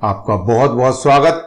आपका बहुत बहुत स्वागत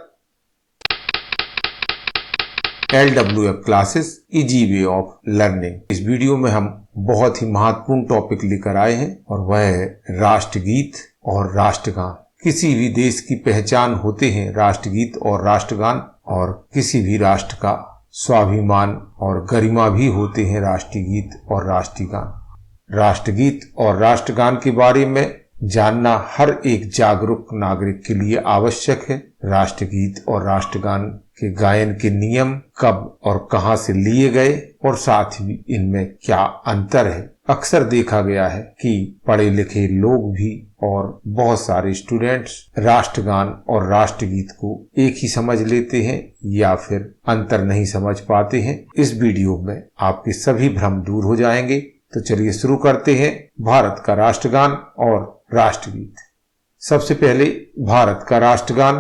LWF classes easy way of learning. इस वीडियो में हम बहुत ही महत्वपूर्ण टॉपिक लेकर आए हैं और वह है राष्ट्रगीत और राष्ट्रगान। किसी भी देश की पहचान होते हैं राष्ट्रगीत और राष्ट्रगान, और किसी भी राष्ट्र का स्वाभिमान और गरिमा भी होते हैं राष्ट्रीय गीत और राष्ट्रीय गान। राष्ट्रगीत और राष्ट्रगान के बारे में जानना हर एक जागरूक नागरिक के लिए आवश्यक है। राष्ट्रगीत और राष्ट्रगान के गायन के नियम कब और कहां से लिए गए और साथ ही इनमें क्या अंतर है। अक्सर देखा गया है कि पढ़े लिखे लोग भी और बहुत सारे स्टूडेंट्स राष्ट्रगान और राष्ट्रगीत को एक ही समझ लेते हैं या फिर अंतर नहीं समझ पाते हैं। इस वीडियो में आपके सभी भ्रम दूर हो जाएंगे। तो चलिए शुरू करते हैं भारत का राष्ट्रगान और राष्ट्रगीत। सबसे पहले भारत का राष्ट्रगान,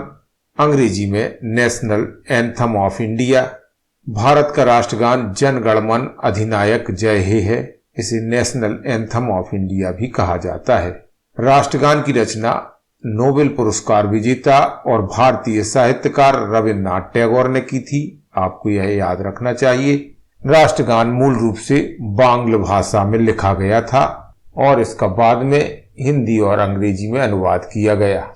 अंग्रेजी में national anthem of India. Bharat का राष्ट्रगान जन गण मन अधिनायक जय हे है। इसे नेशनल एंथम ऑफ इंडिया भी कहा जाता है। राष्ट्रगान की रचना नोबेल पुरस्कार विजेता और भारतीय साहित्यकार रविन्द्रनाथ टैगोर ने की थी। आपको यह याद रखना चाहिए। राष्ट्रगान मूल रूप से बांग्ला भाषा में लिखा गया था और इसका बाद में हिंदी और अंग्रेजी में अनुवाद किया गया।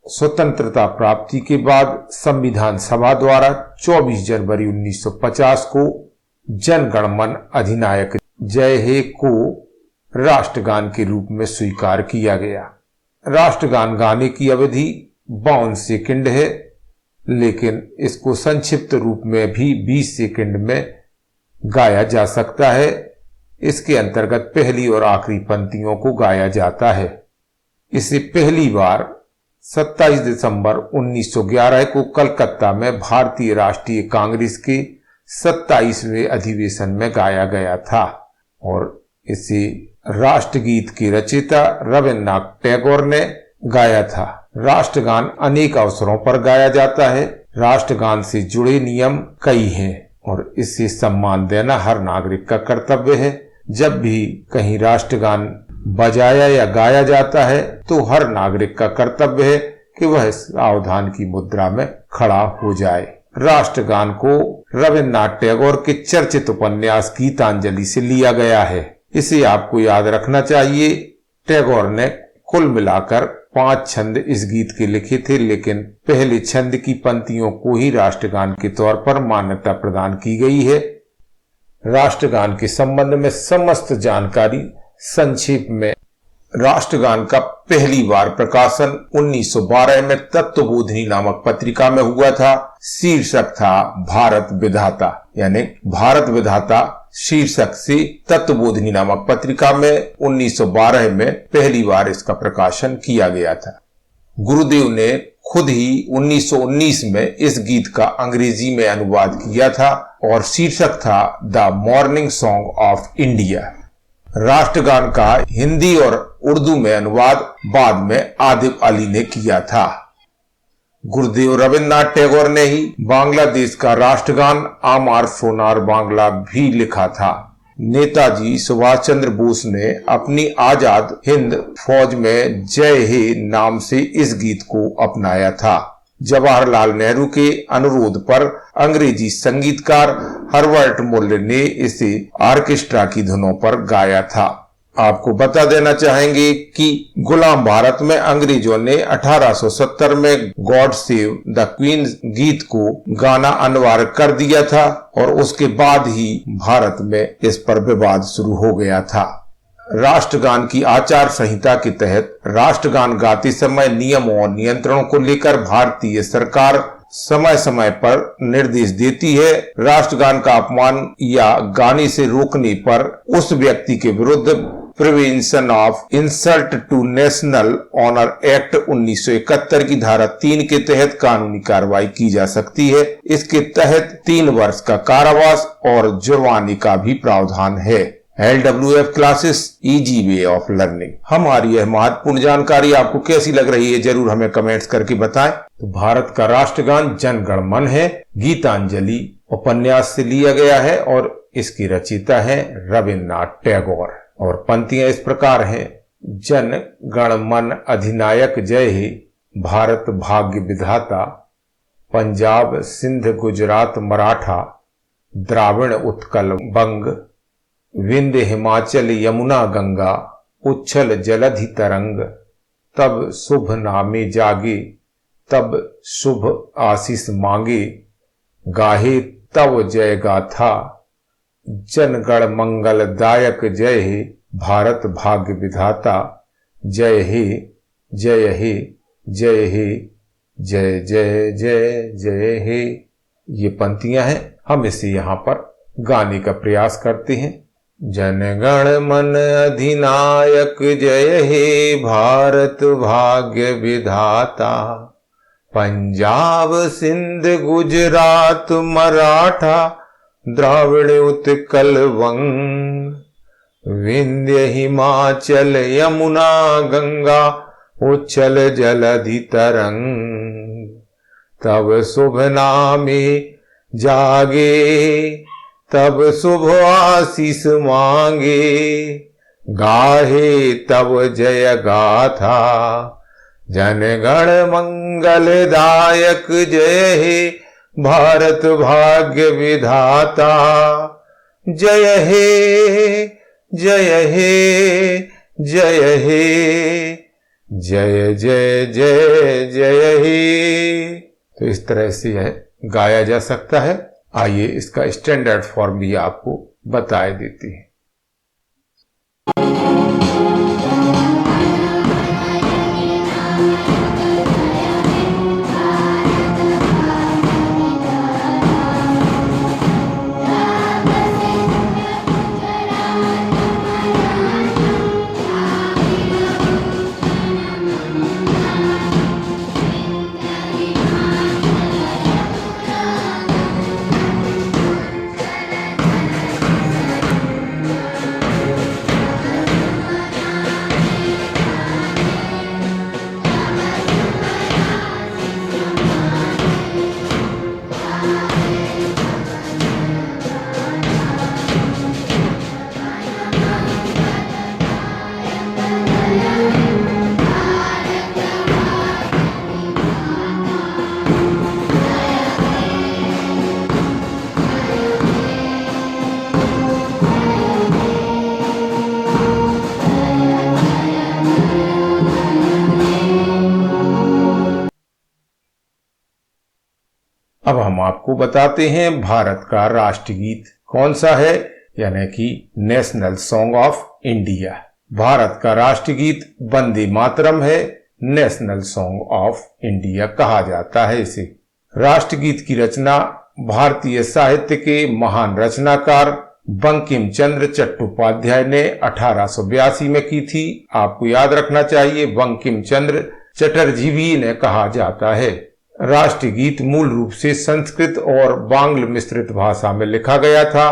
स्वतंत्रता प्राप्ति के बाद संविधान सभा द्वारा 24 जनवरी 1950 को जन गण मन अधिनायक जय हे को राष्ट्रगान के रूप में स्वीकार किया गया। राष्ट्रगान गाने की अवधि 52 सेकंड है, लेकिन इसको संक्षिप्त रूप में भी 20 सेकंड में गाया जा सकता है। इसके अंतर्गत पहली और आखिरी पंक्तियों को गाया जाता है। इसे पहली बार 27 दिसंबर 1911 को कलकत्ता में भारतीय राष्ट्रीय कांग्रेस के 27वें अधिवेशन में गाया गया था और इसे राष्ट्रगीत के रचयिता रविन्द्रनाथ टैगोर ने गाया था। राष्ट्रगान अनेक अवसरों पर गाया जाता है। राष्ट्रगान से जुड़े नियम कई हैं और इससे सम्मान देना हर नागरिक का कर्तव्य है। जब भी कहीं राष्ट्रगान बजाया या गाया जाता है तो हर नागरिक का कर्तव्य है कि वह सावधान की मुद्रा में खड़ा हो जाए। राष्ट्रगान को रविन्द्रनाथ टैगोर के चर्चित उपन्यास गीतांजलि से लिया गया है। इसे आपको याद रखना चाहिए। टैगोर ने कुल मिलाकर 5 छंद इस गीत के लिखे थे, लेकिन पहले छंद की पंक्तियों को ही राष्ट्रगान के तौर पर मान्यता प्रदान की गई है। राष्ट्रगान के संबंध में समस्त जानकारी संक्षेप में। राष्ट्रगान का पहली बार प्रकाशन 1912 में तत्वबोधिनी नामक पत्रिका में हुआ था। शीर्षक था भारत विधाता, यानी भारत विधाता शीर्षक से तत्वबोधिनी नामक पत्रिका में 1912 में पहली बार इसका प्रकाशन किया गया था। गुरुदेव ने खुद ही 1919 में इस गीत का अंग्रेजी में अनुवाद किया था और शीर्षक था the morning song of India. राष्ट्रगान का हिंदी और उर्दू में अनुवाद बाद में आदिब अली ने किया था। गुरुदेव रविन्द्रनाथ टैगोर ने ही बांग्लादेश का राष्ट्रगान आमार सोनार बांग्ला भी लिखा था। नेताजी सुभाष चंद्र बोस ने अपनी आजाद हिंद फौज में जय हे नाम से इस गीत को अपनाया था। जवाहरलाल नेहरू के अनुरोध पर अंग्रेजी संगीतकार हर्बर्ट मुller ने इसे ऑर्केस्ट्रा की धुनों पर गाया था। आपको बता देना चाहेंगे कि गुलाम भारत में अंग्रेजों ने 1870 में गॉड सेव द क्वीन गीत को गाना अनिवार्य कर दिया था और उसके बाद ही भारत में इस पर विवाद शुरू हो गया था। राष्ट्रगान की आचार संहिता के तहत राष्ट्रगान गाते समय नियमों और नियंत्रणों को लेकर भारतीय सरकार समय समय पर निर्देश देती है। राष्ट्रगान का अपमान या गाने से रोकने पर उस व्यक्ति के विरुद्ध prevention of insult to national honour act 1971 की धारा 3 के तहत कानूनी कार्रवाई की जा सकती है। इसके तहत 3 वर्ष का कारावास और जुर्माने का भी प्रावधान है। LWF classes easy way of learning. हमारी यह महत्वपूर्ण जानकारी आपको कैसी लग रही है, जरूर हमें कमेंट्स करके बताएं। तो भारत का राष्ट्रगान जन गण मन है, गीतांजलि उपन्यास से लिया गया है और इसकी रचयिता है रविन्द्रनाथ टैगोर। और पंक्तियां इस प्रकार हैं। जन गण मन अधिनायक जय हे, भारत भाग्य विधाता, पंजाब सिंध गुजरात मराठा, द्राविड़ उत्कल बंग, विंध्य हिमाचल यमुना गंगा, उच्छल जलधि तरंग, तब शुभ नामे जागे, तब शुभ आशीष मांगे, गाहे तव जय गाथा, जनगण मंगल दायक जय हे, भारत भाग्य विधाता, जय हे जय हे जय हे, जय जय जय जय हे। ये पंक्तियां हैं, हम इसे यहाँ पर गाने का प्रयास करते हैं। जनगण मन अधिनायक जय हे, भारत भाग्य विधाता, पंजाब सिंध गुजरात मराठा, द्राविड़ उत्कल वंग, विंध्य हिमाचल यमुना गंगा, उच्छल जलधि तरंग, तब शुभ नामे जागे, तब शुभ आशीष मांगे, गाहे तब जय गाथा, जनगण मंगल दायक जय हे, भारत भाग्य विधाता, जय हे जय हे जय हे, जय जय जय जय हे। तो इस तरह से यह गाया जा सकता है। आइए इसका स्टैंडर्ड फॉर्म भी आपको बता देते हैं। अब हम आपको बताते हैं भारत का राष्ट्रगीत कौन सा है, यानी कि national song of India. Bharat का राष्ट्रगीत वंदे मातरम है, नेशनल सॉन्ग ऑफ इंडिया कहा जाता है इसे। राष्ट्रगीत की रचना भारतीय साहित्य के महान रचनाकार बंकिम चंद्र चट्टोपाध्याय ने 1882 में की थी। आपको याद रखना चाहिए बंकिम चंद्र चटर्जी भी इन्हें कहा जाता है। राष्ट्रगीत मूल रूप से संस्कृत और बांग्ल मिश्रित भाषा में लिखा गया था।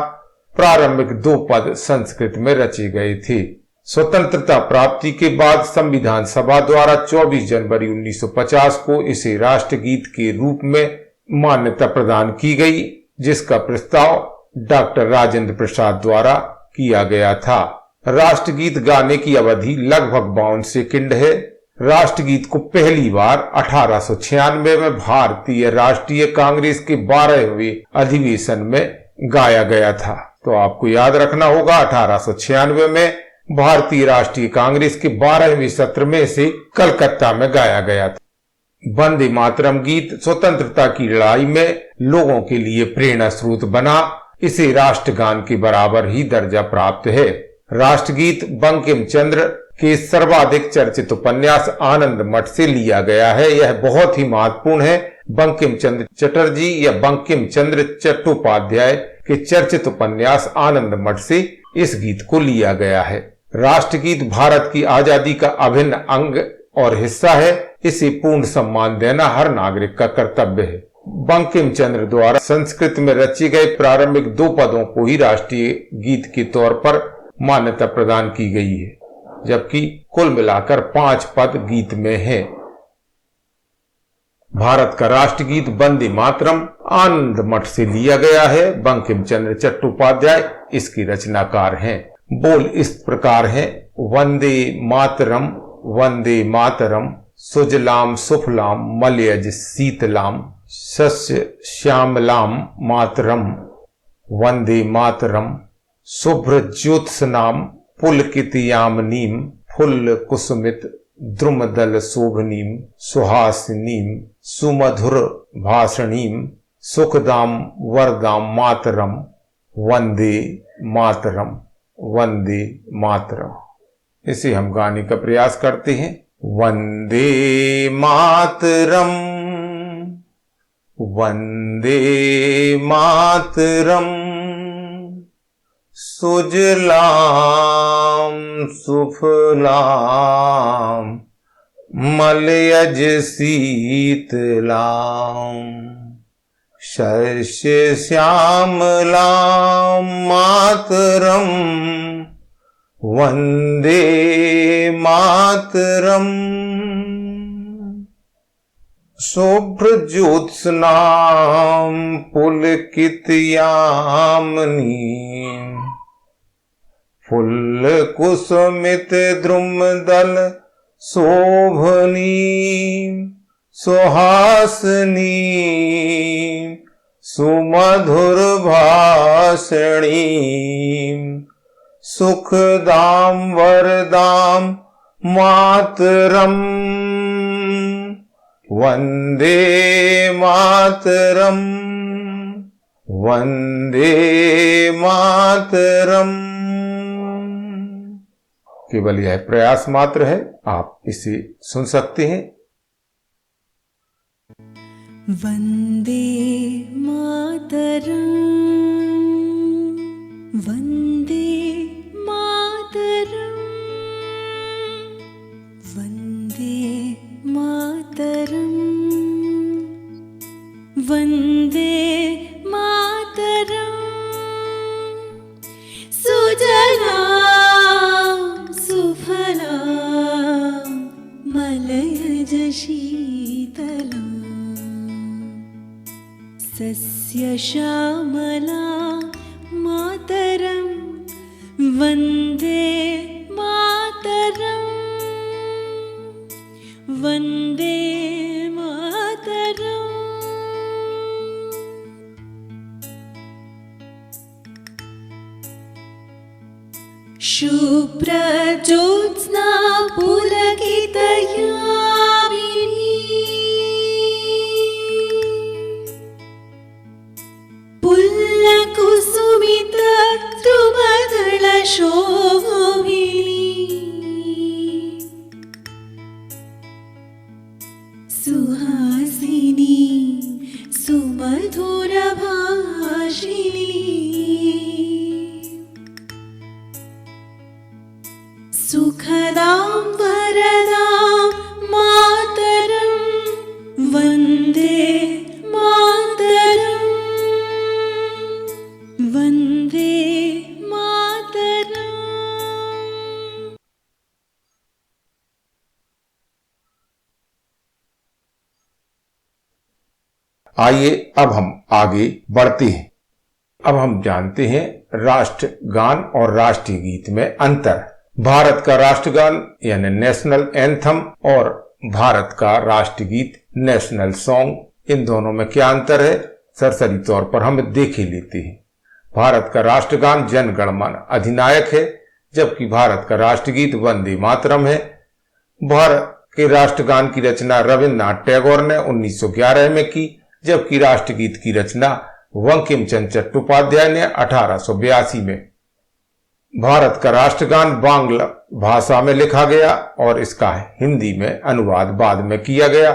प्रारंभिक 2 पद संस्कृत में रचे गए थे। स्वतंत्रता प्राप्ति के बाद संविधान सभा द्वारा 24 जनवरी 1950 को इसे राष्ट्रगीत के रूप में मान्यता प्रदान की गई, जिसका प्रस्ताव डॉक्टर राजेंद्र प्रसाद द्वारा किया गया था। राष्ट्रगीत गाने की अवधि लगभग 52 सेकंड है। राष्ट्रगीत को पहली बार 1896 में भारतीय राष्ट्रीय कांग्रेस के 12वें अधिवेशन में गाया गया था। तो आपको याद रखना होगा 1896 में भारतीय राष्ट्रीय कांग्रेस के 12वें सत्र में इसे कलकत्ता में गाया गया था। वंदे मातरम गीत स्वतंत्रता की लड़ाई में लोगों के लिए प्रेरणा स्रोत बना। इसे राष्ट्रगान के बराबर ही दर्जा प्राप्त है। राष्ट्रगीत बंकिम चंद्र के सर्वाधिक चर्चित उपन्यास आनंद मठ से लिया गया है। यह बहुत ही महत्वपूर्ण है। बंकिम चंद्र चटर्जी या बंकिम चंद्र चट्टोपाध्याय के चर्चित उपन्यास आनंद मठ से इस गीत को लिया गया है। राष्ट्रगीत भारत की आजादी का अभिन्न अंग और हिस्सा है। इसे पूर्ण सम्मान देना हर नागरिक का कर्तव्य है। बंकिम चंद्र द्वारा संस्कृत में रचे गए प्रारंभिक 2 पदों को ही राष्ट्रीय गीत के तौर पर मान्यता प्रदान की गई है, जबकि कुल मिलाकर 5 पद गीत में है। भारत का राष्ट्रगीत वंदे मातरम आनंद मठ से लिया गया है। बंकिम चंद्र चट्टोपाध्याय इसकी रचनाकार हैं। बोल इस प्रकार हैं: वंदे मातरम सुजलाम सुफलाम मलयज शीतलाम सस्य श्यामलाम मातरम वंदे मातरम शुभ्र ज्योत्सनाम पुलकितयामिनीम फुल्ल कुसुमित द्रुमदल शोभनीम सुहासिनीम सुमधुर भाषणीम सुखदाम वरदाम मातरम वंदे मातरम वंदे मातरम। इसे हम गाने का प्रयास करते हैं। वंदे मातरम वंदे मातरम सुजलाम सुफलाम मलयज शीतलाम शस्य श्यामलाम मातरम वंदे मातरम शुभ्र ज्योत्सनाम पुलकितयामिनीम फुल्ल कुसुमित द्रुमदल शोभनीम सुहासिनीम सुमधुर भाषणीम सुखदाम वरदाम मातरम वंदे मातरम वंदे मातरम। केवल यह प्रयास मात्र है, आप इसे सुन सकते हैं। वंदे मातरम वंदे मातरम वंदे मातरम वंदे मातरम सुजलाम सुफलाम मलयज शीतलाम सस्य श्यामलाम मातरम वंदे मातरम वंदे मातरम। शुभ्र ज्योत्स्ना पुलकितयामिनी पुल्ल कुसुमित द्रुमदल शोभिनी सुहासिनी सुमधुर भाषिणी सुखदां वरदां मातरं वन्दे मातरं वन्दे मातरम्। आइए अब हम आगे बढ़ते हैं। अब हम जानते हैं राष्ट्रगान और राष्ट्रीय गीत में अंतर। भारत का राष्ट्रगान यानी नेशनल एंथम और भारत का राष्ट्रगीत नेशनल सॉन्ग, इन दोनों में क्या अंतर है सरसरी तौर पर हम देख ही लेते हैं। भारत का राष्ट्रगान जन गण मन अधिनायक है, जबकि भारत का राष्ट्रगीत वंदे मातरम है। भारत के राष्ट्रगान की रचना रविन्द्रनाथ टैगोर ने 1911 में की, जबकि राष्ट्रगीत की रचना बंकिम चंद्र चट्टोपाध्याय ने 1882 में। भारत का राष्ट्रगान बांग्ला भाषा में लिखा गया और इसका हिंदी में अनुवाद बाद में किया गया।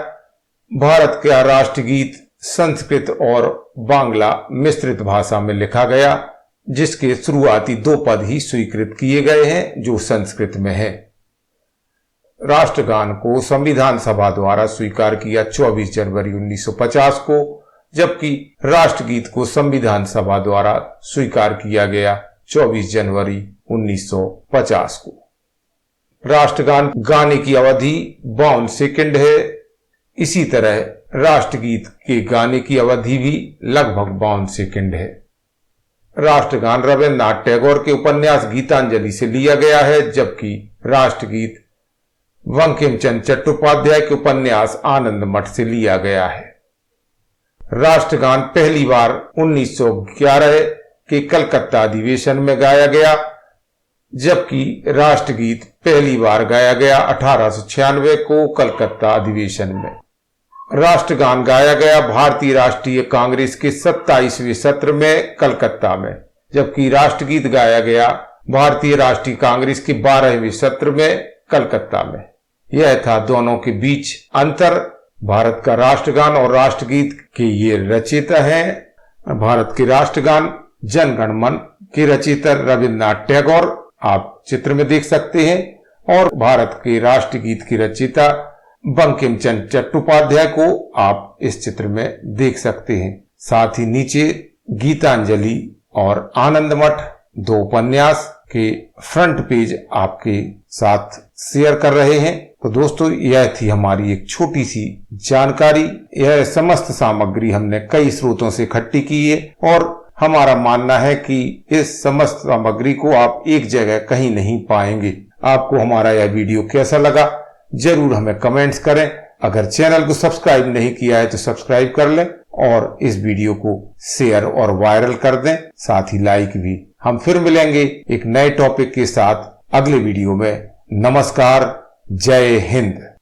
भारत का राष्ट्रगीत संस्कृत और बांग्ला मिश्रित भाषा में लिखा गया, जिसके शुरुआती 2 पद ही स्वीकृत किए गए हैं जो संस्कृत में है। राष्ट्रगान को संविधान सभा द्वारा स्वीकार किया 24 जनवरी 1950 को, जबकि राष्ट्रगीत को संविधान सभा द्वारा स्वीकार किया गया 24 जनवरी 1950 को। राष्ट्रगान गाने की अवधि 52 सेकंड है। इसी तरह राष्ट्रगीत के गाने की अवधि भी लगभग 52 सेकंड है। राष्ट्रगान रविन्द्रनाथ टैगोर के उपन्यास गीतांजलि से लिया गया है, जबकि राष्ट्रगीत बंकिम चंद्र चट्टोपाध्याय के उपन्यास आनंद मठ से लिया गया है। राष्ट्रगान पहली बार 1911 के कलकत्ता अधिवेशन में गाया गया, जबकि राष्ट्रगीत पहली बार गाया गया 1896 को कलकत्ता अधिवेशन में। राष्ट्रगान गाया गया भारतीय राष्ट्रीय कांग्रेस के 27वें सत्र में कलकत्ता में, जबकि राष्ट्रगीत गाया गया भारतीय राष्ट्रीय कांग्रेस के 12वें सत्र में कलकत्ता में। यह था दोनों के बीच अंतर। भारत का राष्ट्रगान और राष्ट्रगीत के ये रचयिता हैं। भारत के राष्ट्रगान जन गण मन के रचयिता रविन्द्रनाथ टैगोर आप चित्र में देख सकते हैं, और भारत के राष्ट्रगीत की रचयिता बंकिम चंद्र चट्टोपाध्याय को आप इस चित्र में देख सकते हैं। साथ ही नीचे गीतांजलि और आनंद मठ दो उपन्यास के फ्रंट पेज आपके साथ शेयर कर रहे हैं। तो दोस्तों, यह थी हमारी एक छोटी सी जानकारी। यह समस्त सामग्री हमने कई स्रोतों से इकट्ठी की है और हमारा मानना है कि इस समस्त सामग्री को आप एक जगह कहीं नहीं पाएंगे। आपको हमारा यह वीडियो कैसा लगा जरूर हमें कमेंट्स करें। अगर चैनल को सब्सक्राइब नहीं किया है तो सब्सक्राइब कर लें और इस वीडियो को शेयर और वायरल कर दें, साथ ही लाइक भी। हम फिर मिलेंगे एक नए टॉपिक के साथ अगले वीडियो में। नमस्कार, जय हिंद।